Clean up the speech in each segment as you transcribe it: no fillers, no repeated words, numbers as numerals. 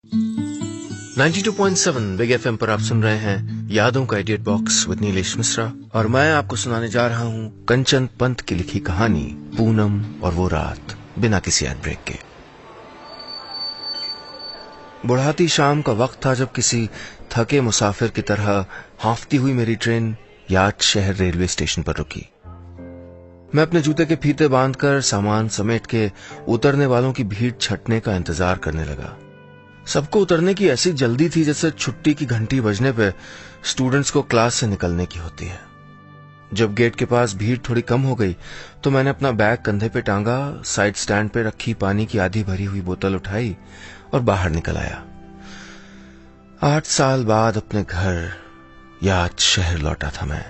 92.7 big FM पर आप सुन रहे हैं यादों का idiot box with Nilesh Mishra और मैं आपको सुनाने जा रहा हूं कंचन पंत की लिखी कहानी पूनम और वो रात, बिना किसी एड ब्रेक के। बुढ़ाती शाम का वक्त था जब किसी थके मुसाफिर की तरह हांफती हुई मेरी ट्रेन याद शहर रेलवे स्टेशन पर रुकी। मैं अपने जूते के फीते बांधकर सामान समेट के उतरने वालों की भीड़ छटने का इंतजार करने लगा। सबको उतरने की ऐसी जल्दी थी जैसे छुट्टी की घंटी बजने पे स्टूडेंट्स को क्लास से निकलने की होती है। जब गेट के पास भीड़ थोड़ी कम हो गई तो मैंने अपना बैग कंधे पे टांगा, साइड स्टैंड पे रखी पानी की आधी भरी हुई बोतल उठाई और बाहर निकल आया। 8 साल बाद अपने घर याद शहर लौटा था मैं।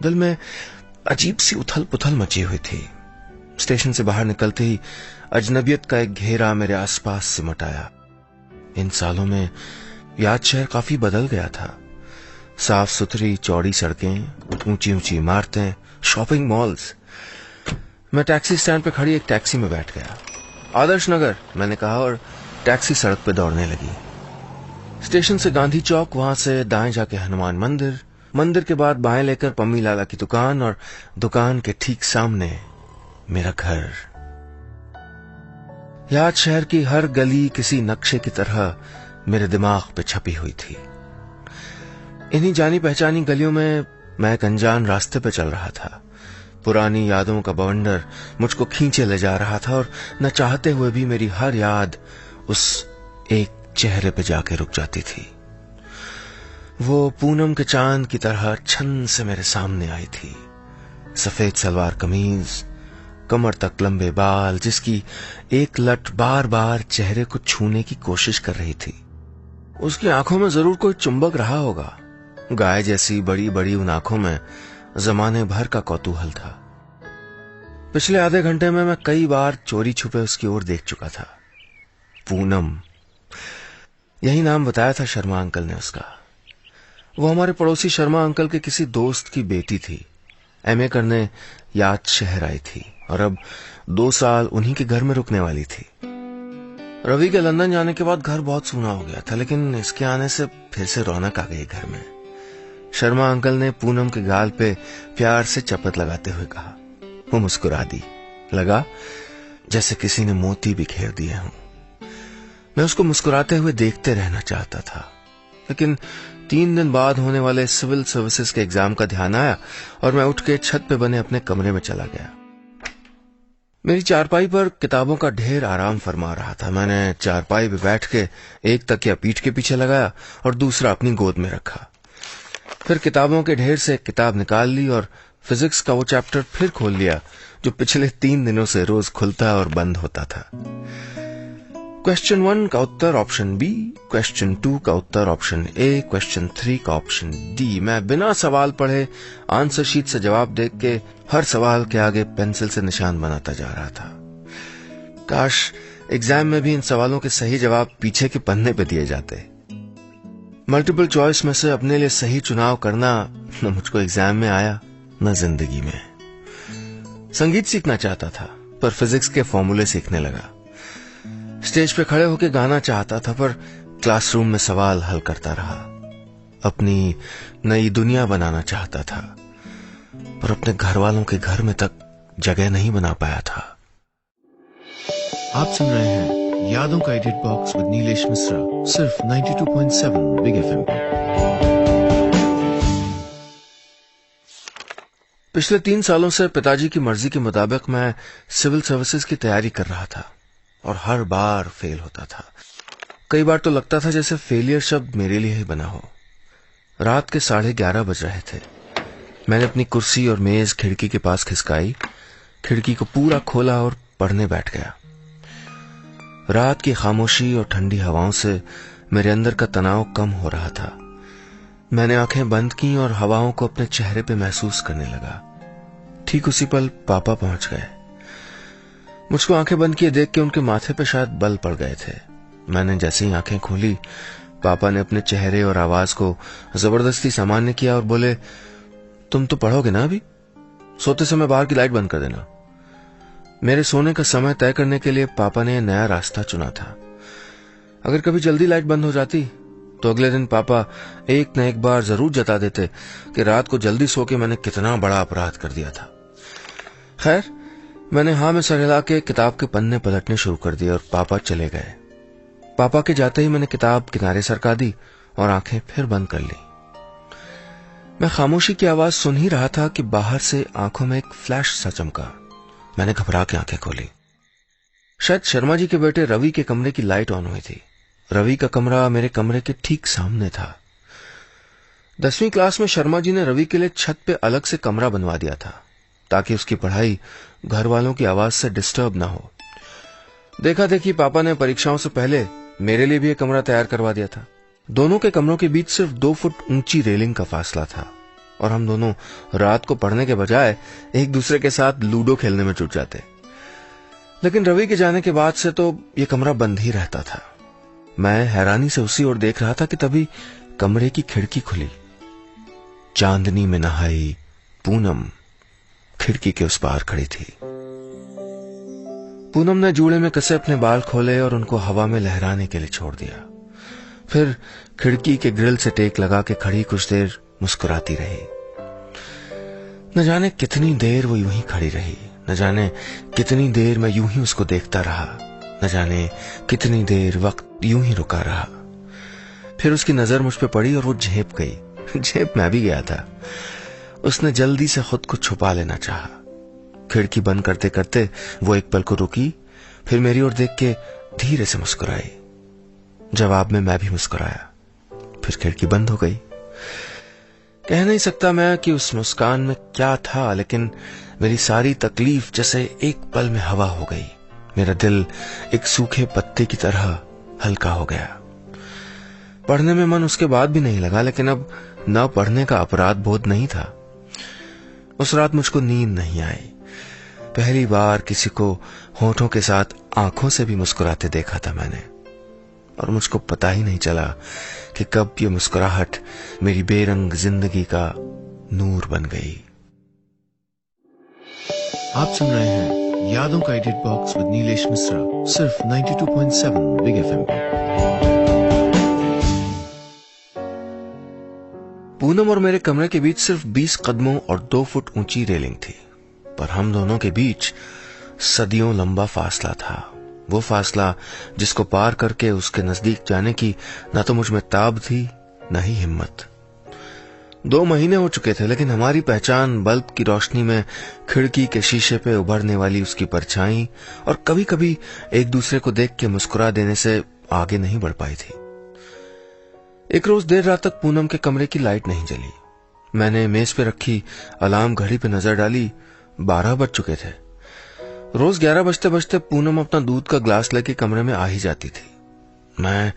दिल में अजीब सी उथल पुथल मची हुई थी। स्टेशन से बाहर निकलते ही अजनबियत का एक घेरा मेरे आसपास सिमट आया। इन सालों में याद शहर काफी बदल गया था। साफ सुथरी चौड़ी सड़कें, ऊंची ऊंची इमारतें, शॉपिंग मॉल्स। मैं टैक्सी स्टैंड पे खड़ी एक टैक्सी में बैठ गया। आदर्श नगर, मैंने कहा और टैक्सी सड़क पे दौड़ने लगी। स्टेशन से गांधी चौक, वहां से दाएं जाके हनुमान मंदिर, मंदिर के बाद बाएं लेकर पम्मी लाला की दुकान और दुकान के ठीक सामने मेरा घर। याद शहर की हर गली किसी नक्शे की तरह मेरे दिमाग पे छपी हुई थी। इन्हीं जानी पहचानी गलियों में मैं एक अनजान रास्ते पे चल रहा था। पुरानी यादों का बवंडर मुझको खींचे ले जा रहा था और न चाहते हुए भी मेरी हर याद उस एक चेहरे पे जाके रुक जाती थी। वो पूनम के चांद की तरह छन से मेरे सामने आई थी। सफेद सलवार कमीज, कमर तक लंबे बाल, जिसकी एक लट बार बार चेहरे को छूने की कोशिश कर रही थी। उसकी आंखों में जरूर कोई चुंबक रहा होगा। गाय जैसी बड़ी बड़ी उन आंखों में जमाने भर का कौतूहल था। पिछले आधे घंटे में मैं कई बार चोरी छुपे उसकी ओर देख चुका था। पूनम, यही नाम बताया था शर्मा अंकल ने उसका। वो हमारे पड़ोसी शर्मा अंकल के किसी दोस्त की बेटी थी। एमए करने याद शहर आई थी और अब 2 साल उन्हीं के घर में रुकने वाली थी। रवि के लंदन जाने के बाद घर बहुत सूना हो गया था, लेकिन इसके आने से फिर से रौनक आ गई घर में। शर्मा अंकल ने पूनम के गाल पे प्यार से चपत लगाते हुए कहा। वो मुस्कुरा दी। लगा जैसे किसी ने मोती बिखेर दिए हों। मैं उसको मुस्कुराते हुए देखते रहना चाहता था, लेकिन 3 दिन बाद होने वाले सिविल सर्विसेज के एग्जाम का ध्यान आया और मैं उठ के छत पे बने अपने कमरे में चला गया। मेरी चारपाई पर किताबों का ढेर आराम फरमा रहा था। मैंने चारपाई पे बैठ के एक तकिया पीठ के पीछे लगाया और दूसरा अपनी गोद में रखा। फिर किताबों के ढेर से एक किताब निकाल ली और फिजिक्स का वो चैप्टर फिर खोल लिया जो पिछले 3 दिनों से रोज खुलता और बंद होता था। क्वेश्चन 1 का उत्तर ऑप्शन बी, क्वेश्चन 2 का उत्तर ऑप्शन ए, क्वेश्चन 3 का ऑप्शन डी। मैं बिना सवाल पढ़े आंसर शीट से जवाब देख के हर सवाल के आगे पेंसिल से निशान बनाता जा रहा था। काश एग्जाम में भी इन सवालों के सही जवाब पीछे के पन्ने पे दिए जाते। मल्टीपल चॉइस में से अपने लिए सही चुनाव करना न मुझको एग्जाम में आया न जिंदगी में। संगीत सीखना चाहता था पर फिजिक्स के फॉर्मूले सीखने लगा। स्टेज पे खड़े होकर गाना चाहता था पर क्लासरूम में सवाल हल करता रहा। अपनी नई दुनिया बनाना चाहता था पर अपने घर वालों के घर में तक जगह नहीं बना पाया था। आप सुन रहे हैं यादों का edit box with Nilesh Mishra, सिर्फ 92.7 बिग एफएम पर। पिछले 3 सालों से पिताजी की मर्जी के मुताबिक मैं सिविल सर्विसेज की तैयारी कर रहा था और हर बार फेल होता था। कई बार तो लगता था जैसे फेलियर शब्द मेरे लिए ही बना हो। रात के 11:30 बज रहे थे। मैंने अपनी कुर्सी और मेज खिड़की के पास खिसकाई, खिड़की को पूरा खोला और पढ़ने बैठ गया। रात की खामोशी और ठंडी हवाओं से मेरे अंदर का तनाव कम हो रहा था। मैंने आंखें बंद की और हवाओं को अपने चेहरे पे महसूस करने लगा। ठीक उसी पल पापा पहुंच गए। मुझको आंखें बंद किए देख के उनके माथे पे शायद बल पड़ गए थे। मैंने जैसे ही आंखें खोली, पापा ने अपने चेहरे और आवाज को जबरदस्ती सामान्य किया और बोले, तुम तो पढ़ोगे ना अभी? सोते समय बाहर की लाइट बंद कर देना। मेरे सोने का समय तय करने के लिए पापा ने नया रास्ता चुना था। अगर कभी जल्दी लाइट बंद हो जाती तो अगले दिन पापा एक न एक बार जरूर जता देते कि रात को जल्दी सो के मैंने कितना बड़ा अपराध कर दिया था। खैर, मैंने हाँ में सर हिला के किताब के पन्ने पलटने शुरू कर दिए और पापा चले गए। पापा के जाते ही मैंने किताब किनारे सरका दी और आंखें फिर बंद कर ली। मैं खामोशी की आवाज सुन ही रहा था कि बाहर से आंखों में एक फ्लैश सा चमका। मैंने घबरा के आंखें खोली। शायद शर्मा जी के बेटे रवि के कमरे की लाइट ऑन हुई थी। रवि का कमरा मेरे कमरे के ठीक सामने था। 10वीं क्लास में शर्मा जी ने रवि के लिए छत पे अलग से कमरा बनवा दिया था ताकि उसकी पढ़ाई घर वालों की आवाज से डिस्टर्ब ना हो। देखा देखी पापा ने परीक्षाओं से पहले मेरे लिए भी एक कमरा तैयार करवा दिया था। दोनों के कमरों के बीच सिर्फ 2 फुट ऊंची रेलिंग का फासला था और हम दोनों रात को पढ़ने के बजाय एक दूसरे के साथ लूडो खेलने में जुट जाते। लेकिन रवि के जाने के बाद से तो यह कमरा बंद ही रहता था। मैं हैरानी से उसी ओर देख रहा था कि तभी कमरे की खिड़की खुली। चांदनी में नहाई पूनम खिड़की के उस पार खड़ी थी। पूनम ने जूड़े में कसे अपने बाल खोले और उनको हवा में लहराने के लिए छोड़ दिया। फिर खिड़की के ग्रिल से टेक लगा के खड़ी कुछ देर मुस्कुराती रही। न जाने कितनी देर वो यूं ही खड़ी रही, न जाने कितनी देर मैं यूं ही उसको देखता रहा, न जाने कितनी देर वक्त यूं ही रुका रहा। फिर उसकी नजर मुझ पे पड़ी और वो झेप गई। झेप मैं भी गया था। उसने जल्दी से खुद को छुपा लेना चाहा। खिड़की बंद करते करते वो एक पल को रुकी, फिर मेरी ओर देख के धीरे से मुस्कुराई। जवाब में मैं भी मुस्कुराया। फिर खिड़की बंद हो गई। कह नहीं सकता मैं कि उस मुस्कान में क्या था, लेकिन मेरी सारी तकलीफ जैसे एक पल में हवा हो गई। मेरा दिल एक सूखे पत्ते की तरह हल्का हो गया। पढ़ने में मन उसके बाद भी नहीं लगा, लेकिन अब न पढ़ने का अपराध बोध नहीं था। उस रात मुझको नींद नहीं आई। पहली बार किसी को होठों के साथ आंखों से भी मुस्कुराते देखा था मैंने, और मुझको पता ही नहीं चला कि कब ये मुस्कुराहट मेरी बेरंग जिंदगी का नूर बन गई। आप सुन रहे हैं यादों का edit box with Nilesh Mishra, सिर्फ 92.7 बिग एफएम पे। पूनम और मेरे कमरे के बीच सिर्फ 20 कदमों और 2 फुट ऊंची रेलिंग थी, पर हम दोनों के बीच सदियों लंबा फासला था। वो फासला जिसको पार करके उसके नजदीक जाने की ना तो मुझ में ताब थी, न ही हिम्मत। 2 महीने हो चुके थे, लेकिन हमारी पहचान बल्ब की रोशनी में खिड़की के शीशे पे उभरने वाली उसकी परछाई और कभी कभी एक दूसरे को देख के मुस्कुरा देने से आगे नहीं बढ़ पाई थी। एक रोज देर रात तक पूनम के कमरे की लाइट नहीं जली। मैंने मेज पे रखी अलार्म घड़ी पे नजर डाली। 12 बज चुके थे। रोज 11 बजते बजते पूनम अपना दूध का ग्लास लेके कमरे में आ ही जाती थी। मैं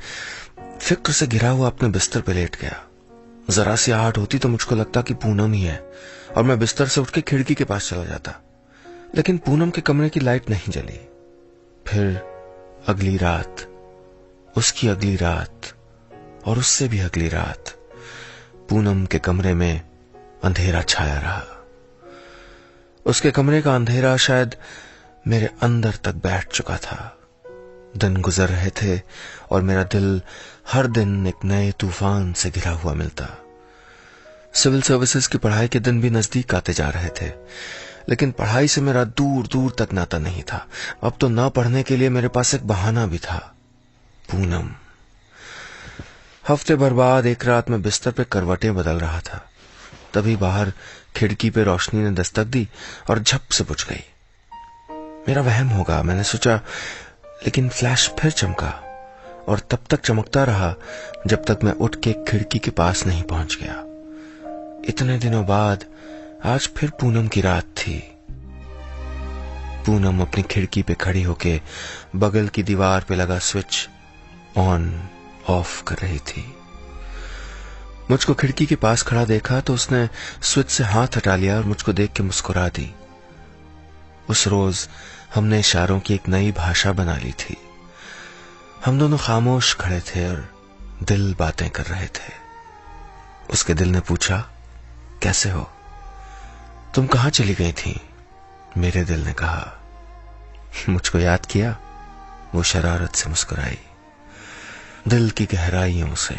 फिक्र से घिरा हुआ अपने बिस्तर पे लेट गया। जरा सी आहट होती तो मुझको लगता कि पूनम ही है, और मैं बिस्तर से उठ के खिड़की के पास चला जाता, लेकिन पूनम के कमरे की लाइट नहीं जली। फिर अगली रात, उसकी अगली रात और उससे भी अगली रात पूनम के कमरे में अंधेरा छाया रहा। उसके कमरे का अंधेरा शायद मेरे अंदर तक बैठ चुका था। दिन गुजर रहे थे और मेरा दिल हर दिन एक नए तूफान से घिरा हुआ मिलता। सिविल सर्विसेज की पढ़ाई के दिन भी नजदीक आते जा रहे थे, लेकिन पढ़ाई से मेरा दूर दूर तक नाता नहीं था। अब तो न पढ़ने के लिए मेरे पास एक बहाना भी था, पूनम। हफ्ते भर बाद एक रात में बिस्तर पे करवटें बदल रहा था, तभी बाहर खिड़की पे रोशनी ने दस्तक दी और झप से बुझ गई। मेरा वहम होगा, मैंने सोचा, लेकिन फ्लैश फिर चमका और तब तक चमकता रहा जब तक मैं उठ के खिड़की के पास नहीं पहुंच गया। इतने दिनों बाद आज फिर पूनम की रात थी। पूनम अपनी खिड़की पे खड़ी होके बगल की दीवार पे लगा स्विच ऑन ऑफ कर रही थी। मुझको खिड़की के पास खड़ा देखा तो उसने स्विच से हाथ हटा लिया और मुझको देख के मुस्कुरा दी। उस रोज हमने इशारों की एक नई भाषा बना ली थी। हम दोनों खामोश खड़े थे और दिल बातें कर रहे थे। उसके दिल ने पूछा, कैसे हो? तुम कहां चली गई थी? मेरे दिल ने कहा, मुझको याद किया? वो शरारत से मुस्कुराई। दिल की गहराइयों से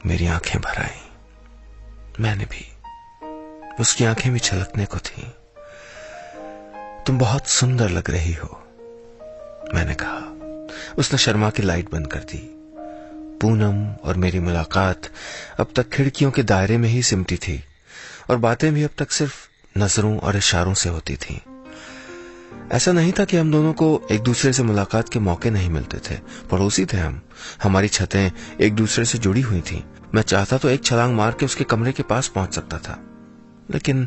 मेरी आंखें भर आईं। मैंने भी, उसकी आंखें भी छलकने को थीं। तुम बहुत सुंदर लग रही हो, मैंने कहा। उसने शर्मा की लाइट बंद कर दी। पूनम और मेरी मुलाकात अब तक खिड़कियों के दायरे में ही सिमटी थी और बातें भी अब तक सिर्फ नजरों और इशारों से होती थीं। ऐसा नहीं था कि हम दोनों को एक दूसरे से मुलाकात के मौके नहीं मिलते थे। पड़ोसी थे हम, हमारी छतें एक दूसरे से जुड़ी हुई थीं। मैं चाहता तो एक छलांग मार के उसके कमरे के पास पहुंच सकता था, लेकिन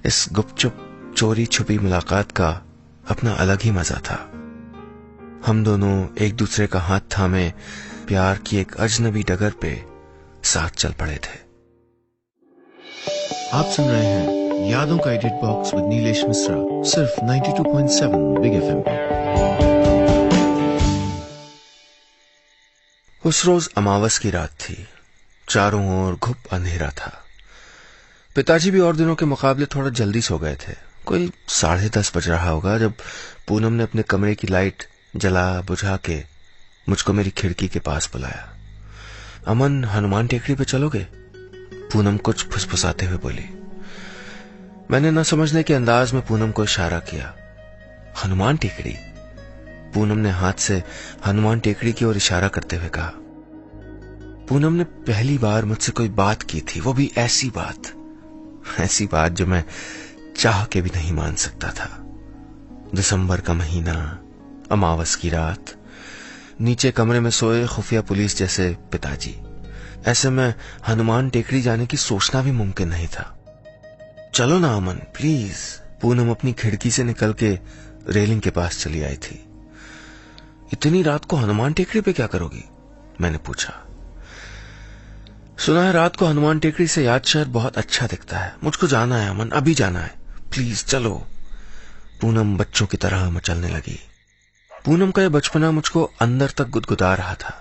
इस गुपचुप चोरी छुपी मुलाकात का अपना अलग ही मजा था। हम दोनों एक दूसरे का हाथ थामे प्यार की एक अजनबी डगर पे साथ चल पड़े थे। आप सुन रहे हैं यादों का edit box with Nilesh Mishra, सिर्फ 92.7 बिग एफएम पे। उस रोज अमावस की रात थी। चारों ओर घुप अंधेरा था। पिताजी भी और दिनों के मुकाबले थोड़ा जल्दी सो गए थे। कोई 10:30 बज रहा होगा जब पूनम ने अपने कमरे की लाइट जला बुझा के मुझको मेरी खिड़की के पास बुलाया। अमन, हनुमान टेकड़ी पे चलोगे? पूनम कुछ फुसफुसाते हुए बोली। मैंने न समझने के अंदाज में पूनम को इशारा किया। हनुमान टेकड़ी? पूनम ने हाथ से हनुमान टेकड़ी की ओर इशारा करते हुए कहा। पूनम ने पहली बार मुझसे कोई बात की थी, वो भी ऐसी बात जो मैं चाह के भी नहीं मान सकता था। दिसंबर का महीना, अमावस की रात, नीचे कमरे में सोए खुफिया पुलिस जैसे पिताजी। ऐसे में हनुमान टेकड़ी जाने की सोचना भी मुमकिन नहीं था। चलो ना अमन, प्लीज। पूनम अपनी खिड़की से निकल के रेलिंग के पास चली आई थी। इतनी रात को हनुमान टेकड़ी पे क्या करोगी? मैंने पूछा। सुना है रात को हनुमान टेकड़ी से याद शहर बहुत अच्छा दिखता है। मुझको जाना है अमन, अभी जाना है, प्लीज चलो। पूनम बच्चों की तरह मचलने लगी। पूनम का यह बचपना मुझको अंदर तक गुदगुदा रहा था।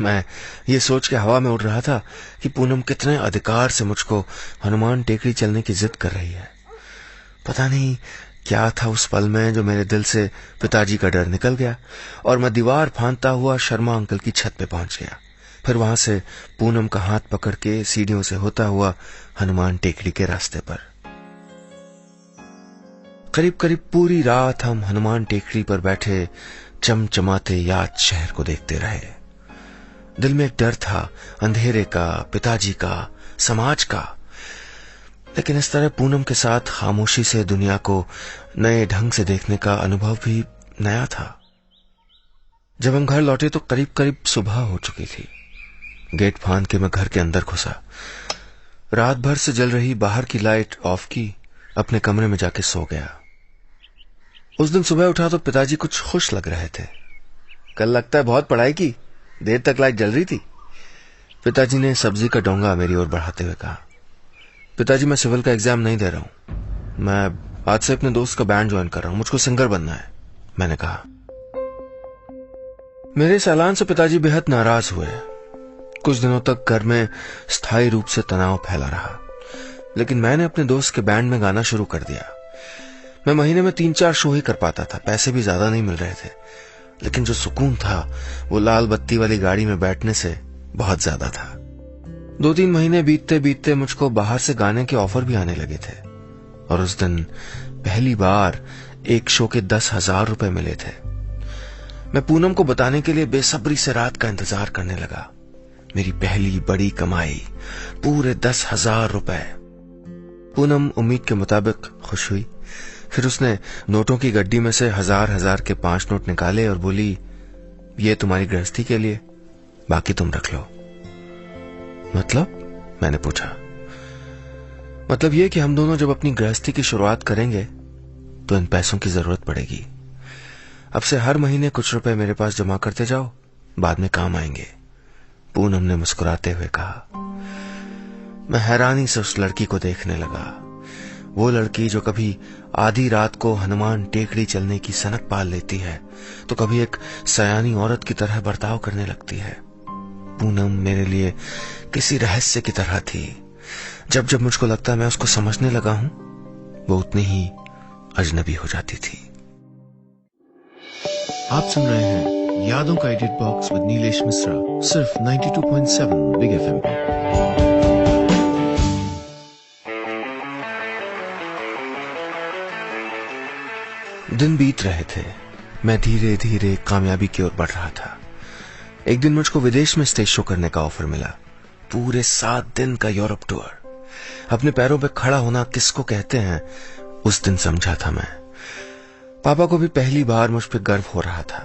मैं ये सोच के हवा में उड़ रहा था कि पूनम कितने अधिकार से मुझको हनुमान टेकड़ी चलने की जिद कर रही है। पता नहीं क्या था उस पल में जो मेरे दिल से पिताजी का डर निकल गया और मैं दीवार फांदता हुआ शर्मा अंकल की छत पे पहुंच गया। फिर वहां से पूनम का हाथ पकड़ के सीढ़ियों से होता हुआ हनुमान टेकड़ी के रास्ते पर। करीब करीब पूरी रात हम हनुमान टेकड़ी पर बैठे चमचमाते याद शहर को देखते रहे। दिल में एक डर था, अंधेरे का, पिताजी का, समाज का। लेकिन इस तरह पूनम के साथ खामोशी से दुनिया को नए ढंग से देखने का अनुभव भी नया था। जब हम घर लौटे तो करीब करीब सुबह हो चुकी थी। गेट फांद के मैं घर के अंदर घुसा। रात भर से जल रही बाहर की लाइट ऑफ की, अपने कमरे में जाके सो गया। उस दिन सुबह उठा तो पिताजी कुछ खुश लग रहे थे। कल लगता है बहुत पढ़ाई की, देर तक लाइट जल रही थी। पिताजी ने सब्जी का डोंगा मेरी ओर बढ़ाते हुए कहा। पिताजी, मैं सिविल का एग्जाम नहीं दे रहा हूं। मैं आज से अपने दोस्त का बैंड ज्वाइन कर रहा हूं। मुझको सिंगर बनना है, मैंने कहा। मेरे इस ऐलान से पिताजी बेहद नाराज हुए। कुछ दिनों तक घर में स्थायी रूप से तनाव फैला रहा, लेकिन मैंने अपने दोस्त के बैंड में गाना शुरू कर दिया। मैं महीने में 3-4 शो ही कर पाता था। पैसे भी ज्यादा नहीं मिल रहे थे, लेकिन जो सुकून था वो लाल बत्ती वाली गाड़ी में बैठने से बहुत ज्यादा था। 2-3 महीने बीतते बीतते मुझको बाहर से गाने के ऑफर भी आने लगे थे और उस दिन पहली बार एक शो के 10,000 रुपए मिले थे। मैं पूनम को बताने के लिए बेसब्री से रात का इंतजार करने लगा। मेरी पहली बड़ी कमाई, पूरे 10,000 रुपए। पूनम उम्मीद के मुताबिक खुश हुई। फिर उसने नोटों की गड्डी में से 1000 के 5 नोट निकाले और बोली, ये तुम्हारी गृहस्थी के लिए, बाकी तुम रख लो। मतलब? मैंने पूछा। मतलब ये कि हम दोनों जब अपनी गृहस्थी की शुरुआत करेंगे तो इन पैसों की जरूरत पड़ेगी। अब से हर महीने कुछ रुपए मेरे पास जमा करते जाओ, बाद में काम आएंगे, पूनम ने मुस्कुराते हुए कहा। मैं हैरानी से उस लड़की को देखने लगा। वो लड़की जो कभी आधी रात को हनुमान टेकड़ी चलने की सनक पाल लेती है तो कभी एक सयानी औरत की तरह बर्ताव करने लगती है। पूनम मेरे लिए किसी रहस्य की तरह थी। जब जब मुझको लगता मैं उसको समझने लगा हूं, वो उतनी ही अजनबी हो जाती थी। आप सुन रहे हैं यादों का edit box with Nilesh Mishra सिर्फ 92.7 बिग एफएम पे। दिन बीत रहे थे। मैं धीरे धीरे कामयाबी की ओर बढ़ रहा था। एक दिन मुझको विदेश में स्टेज शो करने का ऑफर मिला। पूरे 7 दिन का यूरोप टूर। अपने पैरों पे खड़ा होना किसको कहते हैं, उस दिन समझा था मैं। पापा को भी पहली बार मुझ पे गर्व हो रहा था।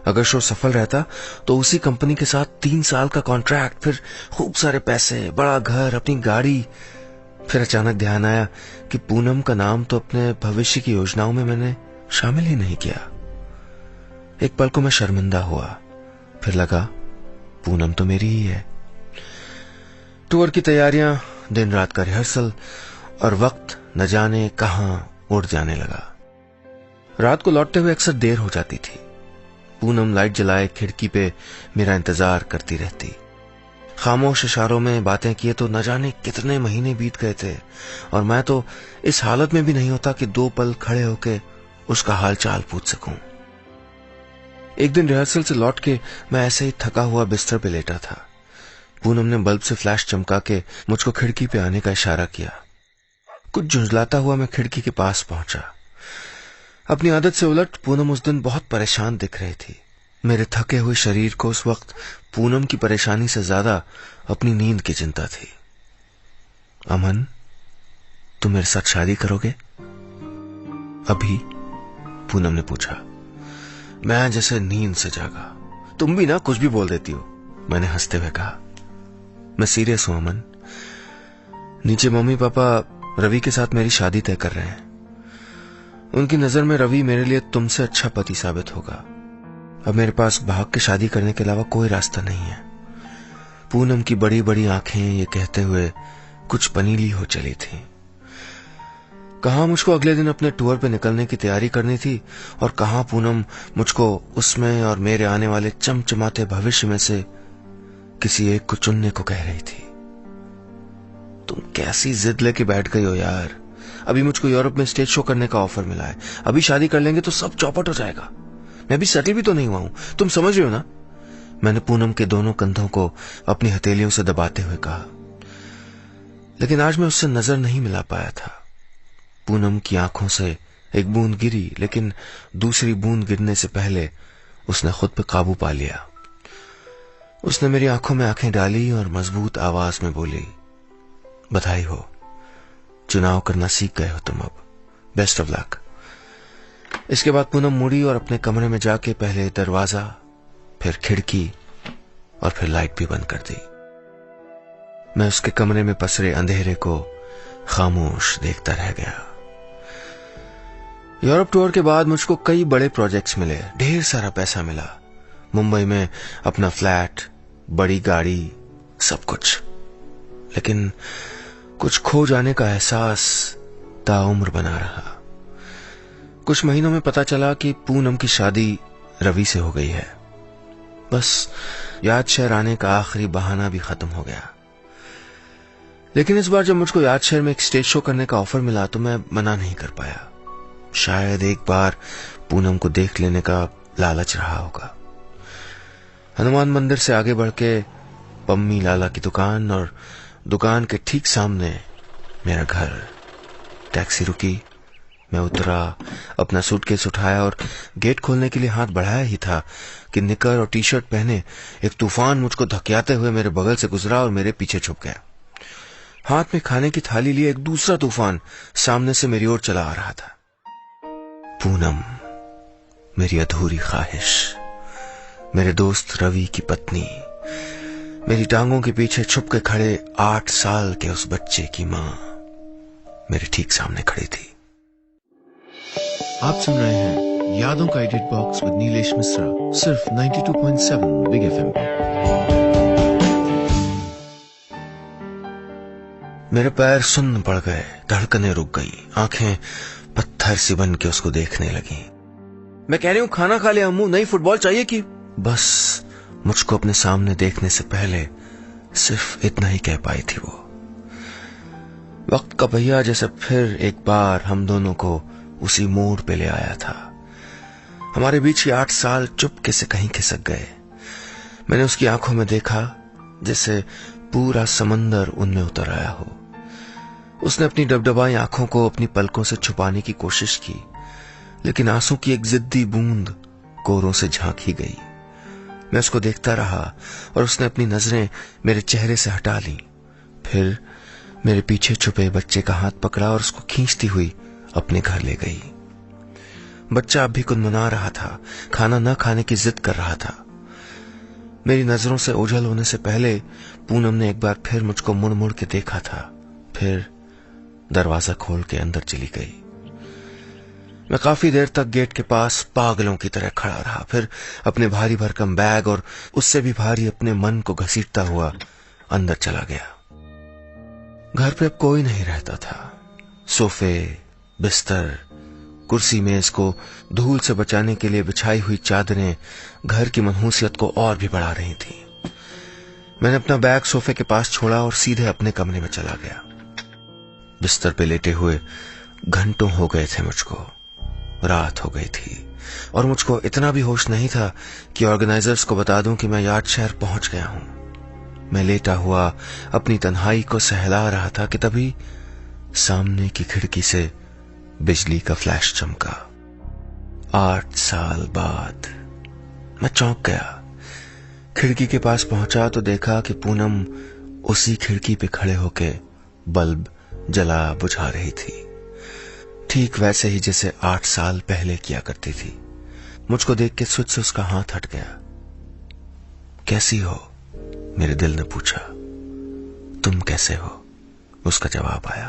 अगर शो सफल रहता तो उसी कंपनी के साथ 3 साल का कॉन्ट्रैक्ट, फिर खूब सारे पैसे, बड़ा घर, अपनी गाड़ी। फिर अचानक ध्यान आया कि पूनम का नाम तो अपने भविष्य की योजनाओं में मैंने शामिल ही नहीं किया। एक पल को मैं शर्मिंदा हुआ, फिर लगा पूनम तो मेरी ही है। टूर की तैयारियां, दिन रात का रिहर्सल और वक्त न जाने कहां उड़ जाने लगा। रात को लौटते हुए अक्सर देर हो जाती थी। पूनम लाइट जलाए खिड़की पे मेरा इंतजार करती रहती। खामोश इशारों में बातें किए तो न जाने कितने महीने बीत गए थे और मैं तो इस हालत में भी नहीं होता कि 2 पल खड़े होके उसका हाल चाल पूछ सकूं। एक दिन रिहर्सल से लौट के मैं ऐसे ही थका हुआ बिस्तर पे लेटा था। पूनम ने बल्ब से फ्लैश चमका के मुझको खिड़की पे आने का इशारा किया। कुछ झुंझलाता हुआ मैं खिड़की के पास पहुंचा। अपनी आदत से उलट पूनम उस दिन बहुत परेशान दिख रही थी। मेरे थके हुए शरीर को उस वक्त पूनम की परेशानी से ज्यादा अपनी नींद की चिंता थी। अमन, तुम मेरे साथ शादी करोगे? अभी? पूनम ने पूछा। मैं जैसे नींद से जागा। तुम भी ना कुछ भी बोल देती हो, मैंने हंसते हुए कहा। मैं सीरियस हूं अमन। नीचे मम्मी पापा रवि के साथ मेरी शादी तय कर रहे हैं। उनकी नजर में रवि मेरे लिए तुमसे अच्छा पति साबित होगा। अब मेरे पास भाग के शादी करने के अलावा कोई रास्ता नहीं है। पूनम की बड़ी बड़ी आंखें ये कहते हुए कुछ पनीली हो चली थी। कहां मुझको अगले दिन अपने टूर पे निकलने की तैयारी करनी थी और कहां पूनम मुझको उसमें और मेरे आने वाले चमचमाते भविष्य में से किसी एक को चुनने को कह रही थी। तुम कैसी जिद लेके बैठ गई हो यार। अभी मुझको यूरोप में स्टेज शो करने का ऑफर मिला है। अभी शादी कर लेंगे तो सब चौपट हो जाएगा। मैं भी सेटल भी तो नहीं हुआ हूं, तुम समझ रहे हो ना? मैंने पूनम के दोनों कंधों को अपनी हथेलियों से दबाते हुए कहा। लेकिन आज मैं उससे नजर नहीं मिला पाया था। पूनम की आंखों से एक बूंद गिरी, लेकिन दूसरी बूंद गिरने से पहले उसने खुद पे काबू पा लिया। उसने मेरी आंखों में आंखें डाली और मजबूत आवाज में बोली, बधाई हो, चुनाव करना सीख गए हो तुम अब। Best of luck. इसके बाद पूनम मुड़ी और अपने कमरे में जाके पहले दरवाजा, फिर खिड़की और फिर लाइट भी बंद कर दी। मैं उसके कमरे में पसरे अंधेरे को खामोश देखता रह गया। यूरोप टूर के बाद मुझको कई बड़े प्रोजेक्ट्स मिले, ढेर सारा पैसा मिला। मुंबई में अपना फ्लैट, बड़ी गाड़ी, सब कुछ। लेकिन कुछ खो जाने का एहसास ताउम्र बना रहा। कुछ महीनों में पता चला कि पूनम की शादी रवि से हो गई है। बस याद शहर आने का आखिरी बहाना भी खत्म हो गया। लेकिन इस बार जब मुझको याद शहर में एक स्टेज शो करने का ऑफर मिला तो मैं मना नहीं कर पाया। शायद एक बार पूनम को देख लेने का लालच रहा होगा। हनुमान मंदिर से आगे बढ़ के पम्मी लाला की दुकान और दुकान के ठीक सामने मेरा घर। टैक्सी रुकी, मैं उतरा, अपना सूटकेस उठाया और गेट खोलने के लिए हाथ बढ़ाया ही था कि निकर और टी-शर्ट पहने एक तूफान मुझको धकियाते हुए मेरे बगल से गुजरा और मेरे पीछे छुप गया। हाथ में खाने की थाली लिए एक दूसरा तूफान सामने से मेरी ओर चला आ रहा था। पूनम, मेरी अधूरी ख्वाहिश, मेरे दोस्त रवि की पत्नी, मेरी टांगों के पीछे छुप के खड़े 8 साल के उस बच्चे की मां मेरे ठीक सामने खड़ी थी। आप सुन रहे हैं यादों का edit box with Nilesh Mishra सिर्फ 92.7 बिग एफएम पे। मेरे पैर सुन्न पड़ गए, धड़कनें रुक गई, आंखें पत्थर सी बन के उसको देखने लगी। मैं कह रही हूं खाना खा लिया अम्मू, नई फुटबॉल चाहिए कि? बस मुझको अपने सामने देखने से पहले सिर्फ इतना ही कह पाई थी वो। वक्त का पहिया जैसे फिर एक बार हम दोनों को उसी मोड़ पे ले आया था। हमारे बीच ये 8 साल चुपके से कहीं खिसक गए। मैंने उसकी आंखों में देखा जैसे पूरा समंदर उनमें उतर आया हो। उसने अपनी डबडबाई आंखों को अपनी पलकों से छुपाने की कोशिश की, लेकिन आंसू की एक जिद्दी बूंद कोरों से झांकी गई। मैं उसको देखता रहा और उसने अपनी नजरें मेरे चेहरे से हटा ली। फिर मेरे पीछे छुपे बच्चे का हाथ पकड़ा और उसको खींचती हुई अपने घर ले गई। बच्चा अब भी कुनमुना रहा था, खाना न खाने की जिद कर रहा था। मेरी नजरों से ओझल होने से पहले पूनम ने एक बार फिर मुझको मुड़ मुड़ के देखा था, फिर दरवाजा खोल के अंदर चली गई। मैं काफी देर तक गेट के पास पागलों की तरह खड़ा रहा, फिर अपने भारी भरकम बैग और उससे भी भारी अपने मन को घसीटता हुआ अंदर चला गया। घर पे अब कोई नहीं रहता था। सोफे, बिस्तर, कुर्सी मेज को धूल से बचाने के लिए बिछाई हुई चादरें घर की मनहूसियत को और भी बढ़ा रही थी। मैंने अपना बैग सोफे के पास छोड़ा और सीधे अपने कमरे में चला गया। बिस्तर पे लेटे हुए घंटों हो गए थे मुझको। रात हो गई थी और मुझको इतना भी होश नहीं था कि ऑर्गेनाइजर्स को बता दूं कि मैं यार्ड शहर पहुंच गया हूं। मैं लेटा हुआ अपनी तन्हाई को सहला रहा था कि तभी सामने की खिड़की से बिजली का फ्लैश चमका। 8 साल बाद मैं चौंक गया। खिड़की के पास पहुंचा तो देखा कि पूनम उसी खिड़की पे खड़े होके बल्ब जला बुझा रही थी, ठीक वैसे ही जैसे 8 साल पहले किया करती थी। मुझको देख के स्विच से उसका हाथ हट गया। कैसी हो? मेरे दिल ने पूछा। तुम कैसे हो? उसका जवाब आया।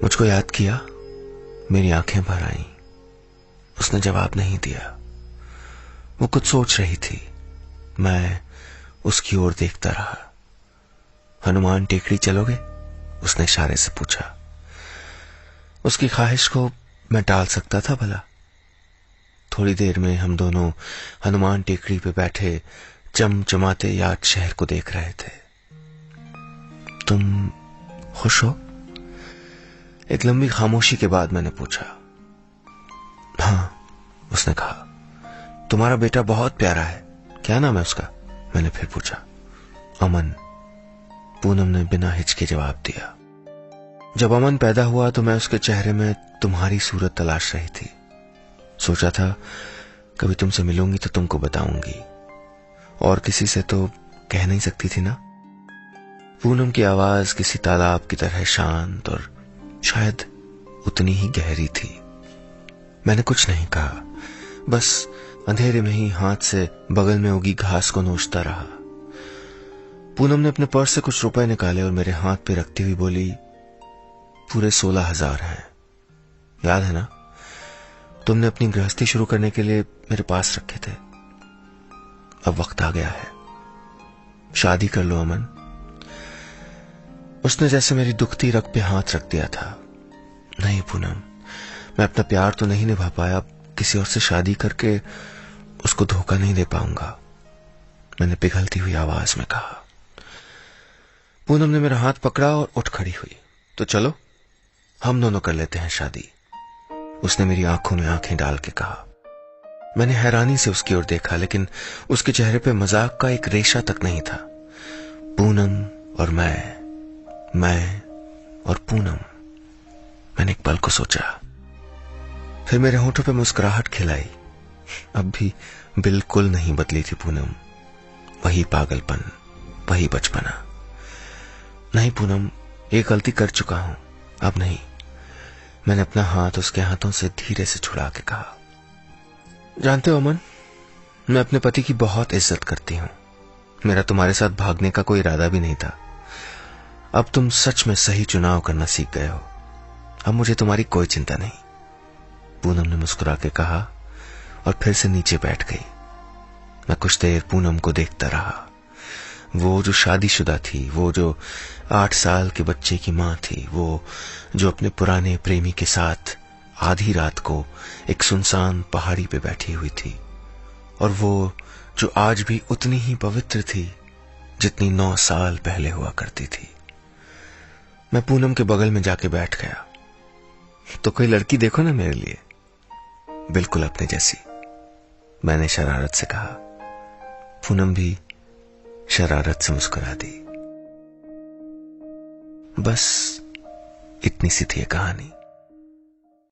मुझको याद किया, मेरी आंखें भर आईं। उसने जवाब नहीं दिया। वो कुछ सोच रही थी। मैं उसकी ओर देखता रहा। हनुमान टेकड़ी चलोगे? उसने इशारे से पूछा। उसकी ख्वाहिश को मैं टाल सकता था भला? थोड़ी देर में हम दोनों हनुमान टेकड़ी पे बैठे चमचमाते यार्ड शहर को देख रहे थे। तुम खुश हो? एक लंबी खामोशी के बाद मैंने पूछा। हां, उसने कहा। तुम्हारा बेटा बहुत प्यारा है। क्या नाम है उसका? मैंने फिर पूछा। अमन, पूनम ने बिना हिचके जवाब दिया। जब अमन पैदा हुआ तो मैं उसके चेहरे में तुम्हारी सूरत तलाश रही थी। सोचा था कभी तुमसे मिलूंगी तो तुमको बताऊंगी, और किसी से तो कह नहीं सकती थी ना। पूनम की आवाज किसी तालाब की तरह शांत और शायद उतनी ही गहरी थी। मैंने कुछ नहीं कहा, बस अंधेरे में ही हाथ से बगल में उगी घास को नोचता रहा। पूनम ने अपने पर्स से कुछ रुपए निकाले और मेरे हाथ पे रखती हुई बोली, पूरे 16,000 हैं। याद है ना, तुमने अपनी गृहस्थी शुरू करने के लिए मेरे पास रखे थे। अब वक्त आ गया है, शादी कर लो अमन। उसने जैसे मेरी दुखती रग पे हाथ रख दिया था। नहीं पूनम, मैं अपना प्यार तो नहीं निभा पाया, अब किसी और से शादी करके उसको धोखा नहीं दे पाऊंगा, मैंने पिघलती हुई आवाज में कहा। पूनम ने मेरा हाथ पकड़ा और उठ खड़ी हुई। तो चलो हम दोनों कर लेते हैं शादी, उसने मेरी आंखों में आंखें डाल के कहा। मैंने हैरानी से उसकी ओर देखा, लेकिन उसके चेहरे पे मजाक का एक रेशा तक नहीं था। पूनम और मैं और पूनम। मैंने एक पल को सोचा, फिर मेरे होठों पे मुस्कुराहट खिलाई। अब भी बिल्कुल नहीं बदली थी पूनम, वही पागलपन, वही बचपना। नहीं पूनम, एक गलती कर चुका हूं, अब नहीं। मैंने अपना हाथ उसके हाथों से धीरे से छुड़ा के कहा। जानते हो अमन, मैं अपने पति की बहुत इज्जत करती हूं। मेरा तुम्हारे साथ भागने का कोई इरादा भी नहीं था। अब तुम सच में सही चुनाव करना सीख गए हो। अब मुझे तुम्हारी कोई चिंता नहीं, पूनम ने मुस्कुरा के कहा और फिर से नीचे बैठ गई। मैं कुछ देर पूनम को देखता रहा। वो जो शादीशुदा थी, वो जो 8 साल के बच्चे की मां थी, वो जो अपने पुराने प्रेमी के साथ आधी रात को एक सुनसान पहाड़ी पे बैठी हुई थी, और वो जो आज भी उतनी ही पवित्र थी जितनी 9 साल पहले हुआ करती थी। मैं पूनम के बगल में जाके बैठ गया। तो कोई लड़की देखो ना मेरे लिए। बिल्कुल अपने जैसी, मैंने शरारत से कहा। पूनम भी शरारत से मुस्कुरा दी। बस इतनी सी थी ये कहानी।